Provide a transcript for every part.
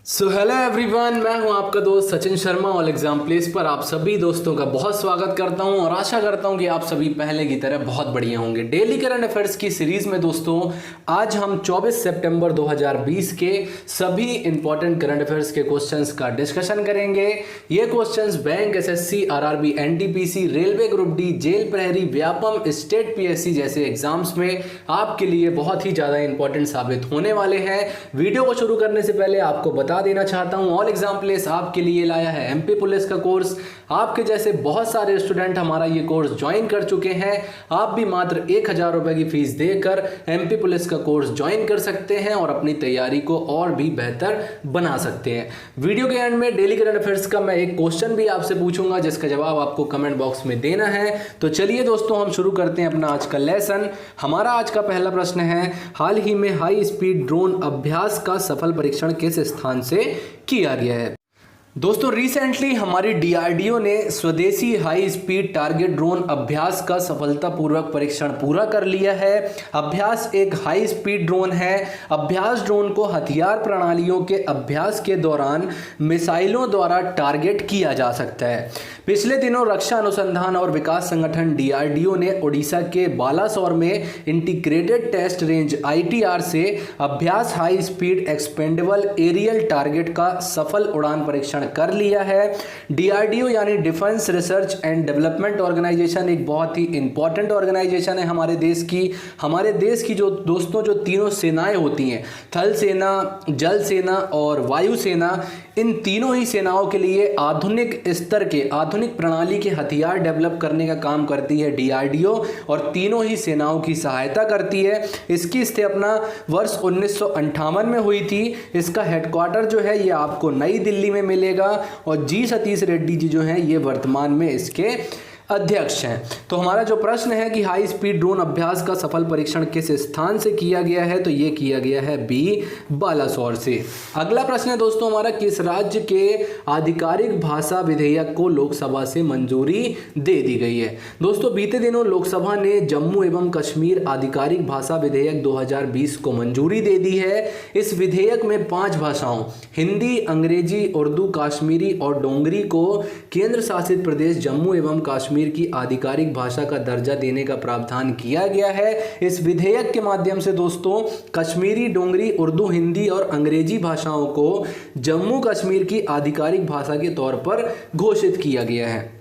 Hello everyone, मैं हूं आपका दोस्त सचिन शर्मा और एग्जाम प्लेस पर आप सभी दोस्तों का बहुत स्वागत करता हूं और आशा करता हूं कि आप सभी पहले की तरह बहुत बढ़िया होंगे। डेली करंट अफेयर्स की सीरीज में दोस्तों आज हम 24 सितंबर 2020 के सभी इंपॉर्टेंट करंट अफेयर्स के क्वेश्चंस का डिस्कशन करेंगे। ये questions bank, SSC, RRB, NTPC, railway group D, जेल प्रहरी, व्यापम, स्टेट पीएससी जैसे एग्जाम्स में आपके लिए बहुत ही ज्यादा इंपॉर्टेंट साबित होने वाले हैं। वीडियो को शुरू करने से पहले आपको बता देना चाहता हूं, ऑल एग्जाम प्लेस आपके लिए लाया है एमपी पुलिस का कोर्स। आपके जैसे बहुत सारे स्टूडेंट हमारा ये कोर्स ज्वाइन कर चुके हैं। आप भी मात्र 1000 रुपए की फीस देकर एमपी पुलिस का कोर्स ज्वाइन कर सकते हैं और अपनी तैयारी को और भी बेहतर बना सकते हैं। वीडियो के एंड में डेली करंट अफेयर्स का मैं एक क्वेश्चन भी आपसे पूछूंगा जिसका जवाब आपको कमेंट बॉक्स में देना है। तो चलिए दोस्तों, हम शुरू करते हैं अपना आज का लेसन। हमारा आज का पहला प्रश्न है, हाल ही में हाई स्पीड ड्रोन अभ्यास का सफल परीक्षण किस स्थान से किया गया है? दोस्तों रिसेंटली हमारी डीआरडीओ ने स्वदेशी हाई स्पीड टारगेट ड्रोन अभ्यास का सफलतापूर्वक परीक्षण पूरा कर लिया है। अभ्यास एक हाई स्पीड ड्रोन है। अभ्यास ड्रोन को हथियार प्रणालियों के अभ्यास के दौरान मिसाइलों द्वारा टारगेट किया जा सकता है। पिछले दिनों रक्षा अनुसंधान और विकास संगठन डीआरडीओ ने ओडिशा के बालासोर में इंटीग्रेटेड टेस्ट रेंज आईटीआर से Abhyas high speed expendable aerial target का सफल उड़ान परीक्षण कर लिया है। डीआरडीओ यानी defence research and development organisation एक बहुत ही इंपॉर्टेंट ऑर्गेनाइजेशन है हमारे देश की जो दोस्तों जो तीनों सेनाएं होती हैं, थल सेना, जल सेना और वायु सेना, इन तीनों ही सेनाओं के लिए आधुनिक स्तर के आधुनिक प्रणाली के हथियार डेवलप करने का काम करती है डीआरडीओ और तीनों ही सेनाओं की सहायता करती है। इसकी स्थापना वर्ष 1958 में हुई थी। इसका हेडक्वार्टर जो है ये आपको नई दिल्ली में मिलेगा और जी सतीश रेड्डी जी जो हैं ये वर्तमान में इसके अध्यक्ष हैं। तो हमारा जो प्रश्न है कि हाई स्पीड ड्रोन अभ्यास का सफल परीक्षण किस स्थान से किया गया है, तो ये किया गया है बी, बालासोर से। अगला प्रश्न है दोस्तों हमारा, किस राज्य के आधिकारिक भाषा विधेयक को लोकसभा से मंजूरी दे दी गई है? दोस्तों बीते दिनों लोकसभा ने जम्मू एवं कश्मीर आधिकारिक भाषा विधेयक 2020 को मंजूरी दे दी है। इस विधेयक में 5 भाषाओं हिंदी, अंग्रेजी, उर्दू, कश्मीरी और डोंगरी को केंद्र शासित प्रदेश जम्मू एवं कश्मीर की आधिकारिक भाषा का दर्जा देने का प्रावधान किया गया है। इस विधेयक के माध्यम से दोस्तों कश्मीरी, डोंगरी, उर्दू, हिंदी और अंग्रेजी भाषाओं को जम्मू कश्मीर की आधिकारिक भाषा के तौर पर घोषित किया गया है।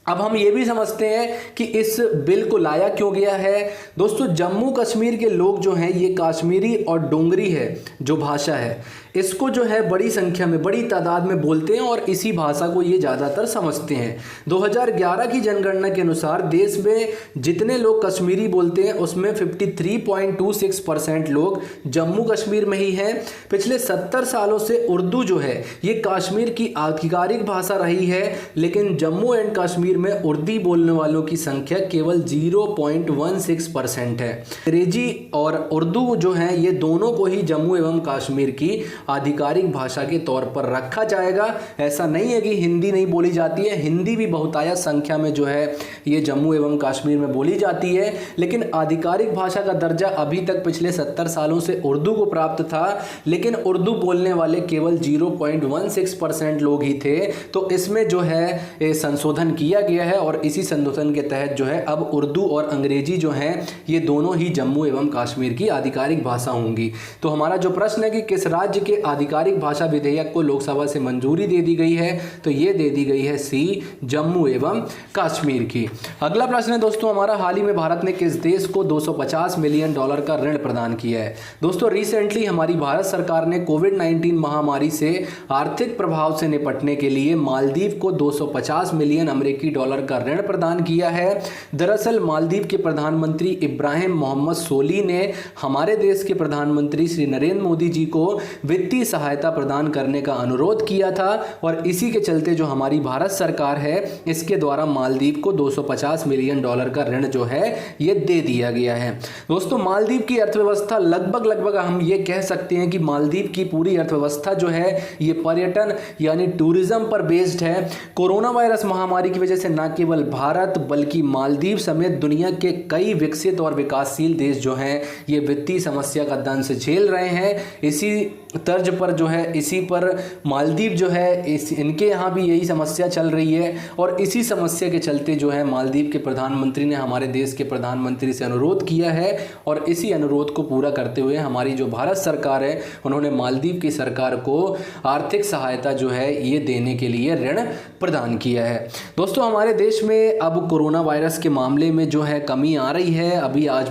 अब हम ये भी समझते हैं कि इस बिल को लाया क्यों गया है। दोस्तों जम्मू कश्मीर के लोग जो हैं ये कश्मीरी और डोंगरी है जो भाषा है इसको जो है बड़ी संख्या में, बड़ी तादाद में बोलते हैं और इसी भाषा को ये ज़्यादातर समझते हैं। 2011 की जनगणना के अनुसार देश में जितने लोग कश्मीरी बोलते हैं उसमें 53.26% लोग जम्मू कश्मीर में ही हैं। पिछले 70 सालों से उर्दू जो है ये कश्मीर की आधिकारिक भाषा रही है, लेकिन जम्मू एंड कश्मीर में उर्दू बोलने वालों की संख्या केवल 0.16% है। अंग्रेजी और उर्दू जो है ये दोनों को ही जम्मू एवं कश्मीर की आधिकारिक भाषा के तौर पर रखा जाएगा। ऐसा नहीं है कि हिंदी नहीं बोली जाती है, हिंदी भी बहुतायत संख्या में जो है ये जम्मू एवं कश्मीर में बोली जाती है, लेकिन आधिकारिक भाषा का दर्जा अभी तक पिछले 70 सालों से उर्दू को प्राप्त था, लेकिन उर्दू बोलने वाले केवल 0.16% लोग ही थे। तो इसमें जो है संशोधन किया गया है और इसी संशोधन के तहत जो है अब उर्दू और अंग्रेजी जो है ये दोनों ही जम्मू एवं कश्मीर की आधिकारिक भाषा होंगी। तो हमारा जो प्रश्न है कि किस राज्य के आधिकारिक भाषा विधेयक को लोकसभा से मंजूरी दे दी गई है, तो ये दे दी गई है सी, जम्मू एवं कश्मीर की। अगला प्रश्न है दोस्तों हमारा, हाल ही में भारत ने किस देश को $250 मिलियन का ऋण प्रदान किया है? दोस्तों रिसेंटली हमारी भारत सरकार ने कोविड-19 महामारी से आर्थिक प्रभाव से निपटने के लिए मालदीव को $250 मिलियन अमेरिकी डॉलर का ऋण प्रदान किया है। दरअसल मालदीव के प्रधानमंत्री इब्राहिम मोहम्मद सोली ने हमारे देश के प्रधानमंत्री श्री नरेंद्र मोदी जी को वित्तीय सहायता प्रदान करने का अनुरोध किया था और इसी के चलते जो हमारी भारत सरकार है इसके द्वारा मालदीव को $250 मिलियन का ऋण जो है ये दे दिया गया है। दोस्तों मालदीव की अर्थव्यवस्था लगभग हम ये कह सकते हैं कि मालदीव की पूरी अर्थव्यवस्था जो है ये पर्यटन यानी टूरिज्म पर बेस्ड है। कोरोना वायरस महामारी की वजह से न केवल भारत बल्कि मालदीव समेत दुनिया के कई विकसित और विकासशील देश जो हैं ये वित्तीय समस्या का दंश झेल रहे हैं। इसी तर्ज पर जो है इसी पर मालदीव जो है इनके यहाँ भी यही समस्या चल रही है और इसी समस्या के चलते जो है मालदीव के प्रधानमंत्री ने हमारे देश के प्रधानमंत्री से अनुरोध किया है और इसी अनुरोध को पूरा करते हुए हमारी जो भारत सरकार है उन्होंने मालदीव की सरकार को आर्थिक सहायता जो है ये देने के लिए ऋण प्रदान किया है। दोस्तों हमारे देश में अब कोरोना वायरस के मामले में जो है कमी आ रही है। अभी आज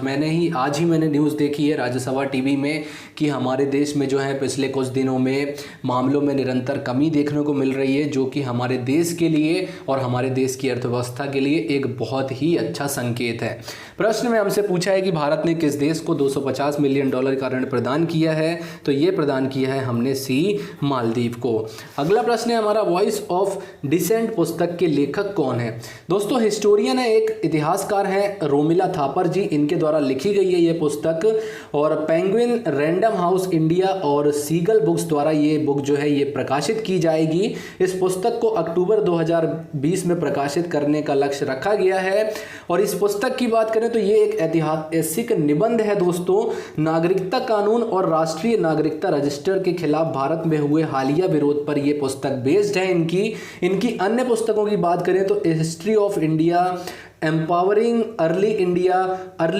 ही मैंने न्यूज़ देखी है राज्यसभा टीवी में कि हमारे देश में जो है पिछले कुछ दिनों में मामलों में निरंतर कमी देखने को मिल रही है, जो कि हमारे देश के लिए और हमारे देश की अर्थव्यवस्था के लिए एक बहुत ही अच्छा संकेत है। प्रश्न में हमसे पूछा है कि भारत ने किस देश को $250 मिलियन का ऋण प्रदान किया है, तो ये प्रदान किया है हमने सी मालदीव को। अगला प्रश्न है हमारा, वॉइस ऑफ डिसेंट पुस्तक के लेखक कौन है। दोस्तों हिस्टोरियन है, एक इतिहासकार है रोमिला थापर जी, इनके द्वारा लिखी गई है ये पुस्तक और पेंगुइन, रैंडम हाउस इंडिया और सीगल बुक्स द्वारा ये बुक जो है ये प्रकाशित की जाएगी। इस पुस्तक को अक्टूबर 2020 में प्रकाशित करने का लक्ष्य रखा गया है और इस पुस्तक की बात करें तो ये एक ऐतिहासिक निबंध है दोस्तों। नागरिकता कानून और राष्ट्रीय नागरिकता रजिस्टर के खिलाफ भारत में हुए हालिया विरोध पर यह पुस्तक बेस्ड है। इनकी अन्य पुस्तकों की बात करें तो history of India, empowering early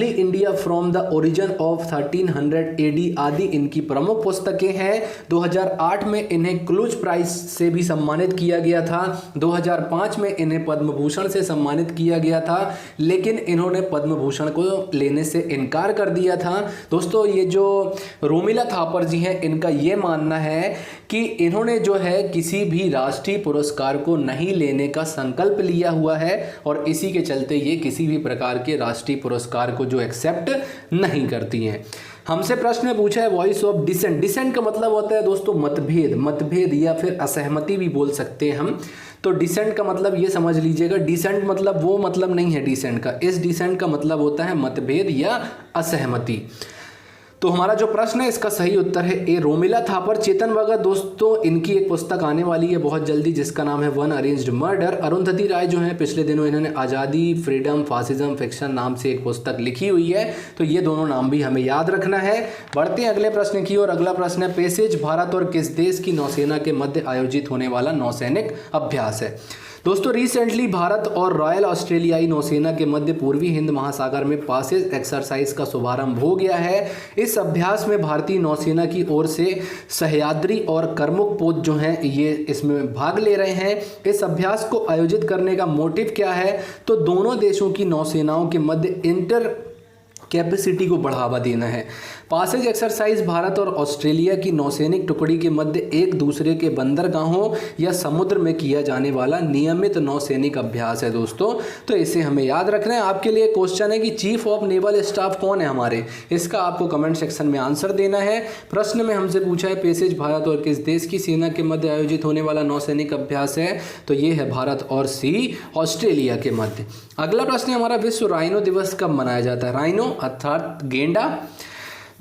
India from the origin of 1300 AD आदि इनकी प्रमुख पुस्तकें हैं। 2008 में इन्हें क्लूज प्राइज से भी सम्मानित किया गया था। 2005 में इन्हें पद्म भूषण से सम्मानित किया गया था, लेकिन इन्होंने पद्म भूषण को लेने से इनकार कर दिया था। दोस्तों ये जो रोमिला थापर जी हैं, इनका ये मानना है कि इन्होंने जो है किसी भी राष्ट्रीय पुरस्कार को नहीं लेने का संकल्प लिया हुआ है और इसी के चलते ये किसी भी प्रकार के राष्ट्रीय पुरस्कार को जो एक्सेप्ट नहीं करती हैं। हमसे प्रश्न पूछा है वॉइस ऑफ डिसेंट। डिसेंट का मतलब होता है दोस्तों मतभेद या फिर असहमति भी बोल सकते हैं हम। तो डिसेंट का मतलब ये समझ लीजिएगा, डिसेंट मतलब वो मतलब नहीं है डिसेंट का, इस डिसेंट का मतलब होता है मतभेद या असहमति। तो हमारा जो प्रश्न है इसका सही उत्तर है ए रोमिला थापर। चेतन भगत दोस्तों इनकी एक पुस्तक आने वाली है बहुत जल्दी जिसका नाम है वन अरेंज्ड मर्डर। अरुंधति राय जो है पिछले दिनों इन्होंने आज़ादी, फ्रीडम, फासिज्म, फिक्शन नाम से एक पुस्तक लिखी हुई है। तो ये दोनों नाम भी हमें याद रखना है। बढ़ते हैं अगले प्रश्न की ओर। अगला प्रश्न है पैसेज भारत और किस देश की नौसेना के मध्य आयोजित होने वाला नौसैनिक अभ्यास है। दोस्तों रिसेंटली भारत और रॉयल ऑस्ट्रेलियाई नौसेना के मध्य पूर्वी हिंद महासागर में पासेज एक्सरसाइज का शुभारंभ हो गया है। इस अभ्यास में भारतीय नौसेना की ओर से सह्याद्री और करमुक पोत जो हैं ये इसमें भाग ले रहे हैं। इस अभ्यास को आयोजित करने का मोटिव क्या है, तो दोनों देशों की नौसेनाओं के मध्य इंटर कैपेसिटी को बढ़ावा देना है। पासेज एक्सरसाइज भारत और ऑस्ट्रेलिया की नौसैनिक टुकड़ी के मध्य एक दूसरे के बंदरगाहों या समुद्र में किया जाने वाला नियमित नौसैनिक अभ्यास है दोस्तों। तो इसे हमें याद रखना है। आपके लिए क्वेश्चन है कि चीफ ऑफ नेवल स्टाफ कौन है हमारे, इसका आपको कमेंट सेक्शन में आंसर देना है। प्रश्न में हमसे पूछा है पैसेज भारत और किस देश की सेना के मध्य आयोजित होने वाला नौसैनिक अभ्यास है, तो ये है भारत और सी ऑस्ट्रेलिया के मध्य। अगला प्रश्न है हमारा विश्व राइनो दिवस कब मनाया जाता है। राइनो अर्थात गेंडा।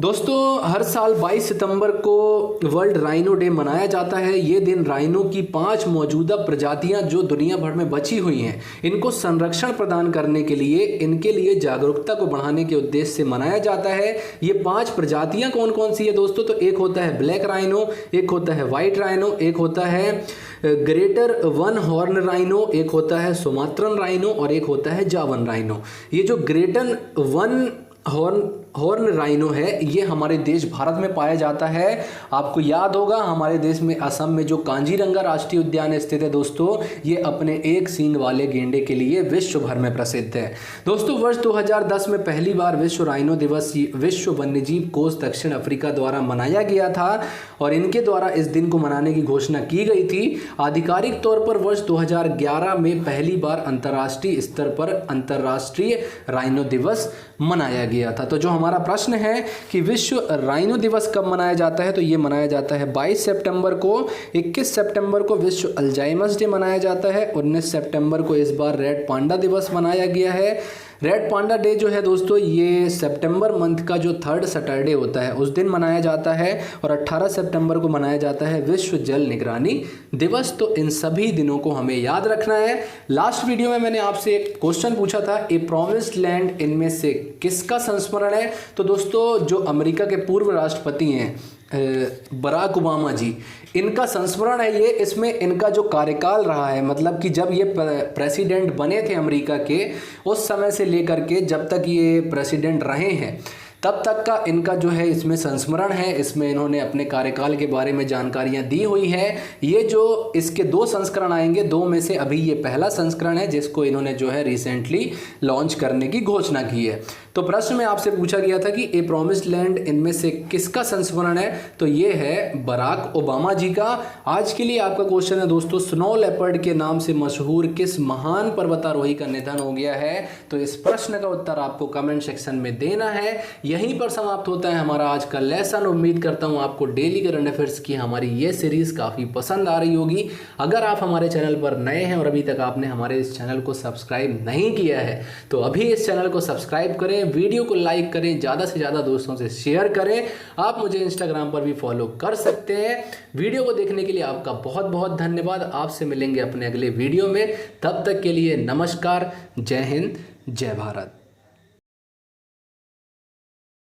दोस्तों हर साल 22 सितंबर को वर्ल्ड राइनो डे मनाया जाता है। ये दिन राइनो की 5 मौजूदा प्रजातियां जो दुनिया भर में बची हुई हैं इनको संरक्षण प्रदान करने के लिए, इनके लिए जागरूकता को बढ़ाने के उद्देश्य से मनाया जाता है। ये 5 प्रजातियां कौन कौन सी है दोस्तों, तो एक होता है ब्लैक राइनो, एक होता है वाइट राइनो, एक होता है ग्रेटर वन हॉर्न राइनो, एक होता है सुमात्रन राइनो और एक होता है जावन राइनो। ये जो ग्रेटर वन हॉर्न राइनो है ये हमारे देश भारत में पाया जाता है। आपको याद होगा हमारे देश में असम में जो कांजीरंगा राष्ट्रीय उद्यान स्थित है दोस्तों, ये अपने एक सींग वाले गेंडे के लिए विश्व भर में प्रसिद्ध है। दोस्तों वर्ष 2010 में पहली बार विश्व राइनो दिवस विश्व वन्यजीव कोष दक्षिण अफ्रीका द्वारा मनाया गया था और इनके द्वारा इस दिन को मनाने की घोषणा की गई थी। आधिकारिक तौर पर वर्ष 2011 में पहली बार अंतर्राष्ट्रीय स्तर पर अंतर्राष्ट्रीय राइनो दिवस मनाया गया था। तो जो हमारा प्रश्न है कि विश्व राइनो दिवस कब मनाया जाता है, तो ये मनाया जाता है 22 सितंबर को। 21 सितंबर को विश्व अल्जाइमर्स डे मनाया जाता है। 19 सितंबर को इस बार रेड पांडा दिवस मनाया गया है। रेड पांडा डे जो है दोस्तों ये सितंबर मंथ का जो 3rd सैटरडे होता है उस दिन मनाया जाता है और 18 सितंबर को मनाया जाता है विश्व जल निगरानी दिवस। तो इन सभी दिनों को हमें याद रखना है। लास्ट वीडियो में मैंने आपसे एक क्वेश्चन पूछा था, ए प्रॉमिस्ड लैंड इनमें से किसका संस्मरण है, तो दोस्तों जो अमेरिका के पूर्व राष्ट्रपति हैं बराक ओबामा जी, इनका संस्मरण है ये। इसमें इनका जो कार्यकाल रहा है, मतलब कि जब ये प्रेसिडेंट बने थे अमेरिका के, उस समय से लेकर के जब तक ये प्रेसिडेंट रहे हैं तब तक का इनका जो है इसमें संस्मरण है। इसमें इन्होंने अपने कार्यकाल के बारे में जानकारियां दी हुई है। ये जो इसके 2 संस्करण आएंगे, 2 में से अभी ये पहला संस्करण है जिसको इन्होंने जो है रिसेंटली लॉन्च करने की घोषणा की है। तो प्रश्न में आपसे पूछा गया था कि ए प्रॉमिस्ड लैंड इनमें से किसका संस्मरण है, तो ये है बराक ओबामा जी का। आज के लिए आपका क्वेश्चन है दोस्तों, स्नो लेपर्ड के नाम से मशहूर किस महान पर्वतारोही का निधन हो गया है? तो इस प्रश्न का उत्तर आपको कमेंट सेक्शन में देना है। यहीं पर समाप्त होता है हमारा आज का लेसन। उम्मीद करता हूं आपको डेली करंट अफेयर्स की हमारी ये सीरीज काफ़ी पसंद आ रही होगी। अगर आप हमारे चैनल पर नए हैं और अभी तक आपने हमारे इस चैनल को सब्सक्राइब नहीं किया है तो अभी इस चैनल को सब्सक्राइब करें, वीडियो को लाइक करें, ज़्यादा से ज़्यादा दोस्तों से शेयर करें। आप मुझे इंस्टाग्राम पर भी फॉलो कर सकते हैं। वीडियो को देखने के लिए आपका बहुत बहुत धन्यवाद। आपसे मिलेंगे अपने अगले वीडियो में, तब तक के लिए नमस्कार, जय हिंद, जय भारत।